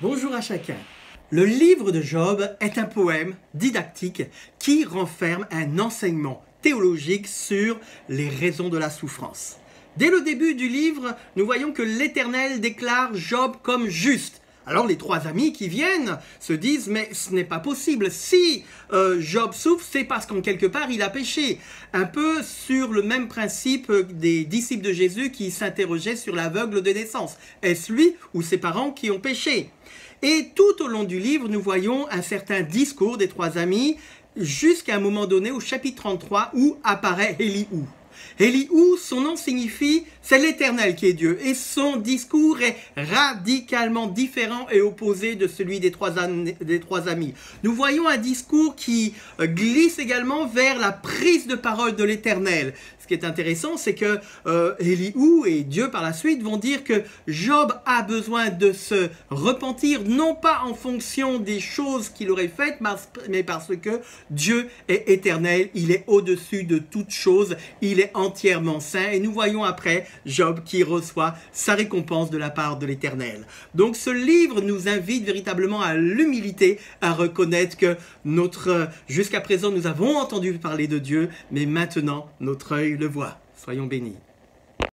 Bonjour à chacun. Le livre de Job est un poème didactique qui renferme un enseignement théologique sur les raisons de la souffrance. Dès le début du livre, nous voyons que l'Éternel déclare Job comme juste. Alors les trois amis qui viennent se disent « mais ce n'est pas possible, si Job souffre, c'est parce qu'en quelque part il a péché ». Un peu sur le même principe des disciples de Jésus qui s'interrogeaient sur l'aveugle de naissance. Est-ce lui ou ses parents qui ont péché ? Et tout au long du livre, nous voyons un certain discours des trois amis jusqu'à un moment donné au chapitre 33 où apparaît Elihu. Elihu, son nom signifie « c'est l'Éternel qui est Dieu » et son discours est radicalement différent et opposé de celui des trois amis. Nous voyons un discours qui glisse également vers la prise de parole de l'Éternel. Ce qui est intéressant, c'est que Elihu et Dieu par la suite vont dire que Job a besoin de se repentir, non pas en fonction des choses qu'il aurait faites, mais parce que Dieu est éternel, il est au-dessus de toutes choses, il est entièrement saint. Et nous voyons après Job qui reçoit sa récompense de la part de l'Éternel. Donc ce livre nous invite véritablement à l'humilité, à reconnaître que jusqu'à présent nous avons entendu parler de Dieu, mais maintenant notre œil le voit. Soyons bénis.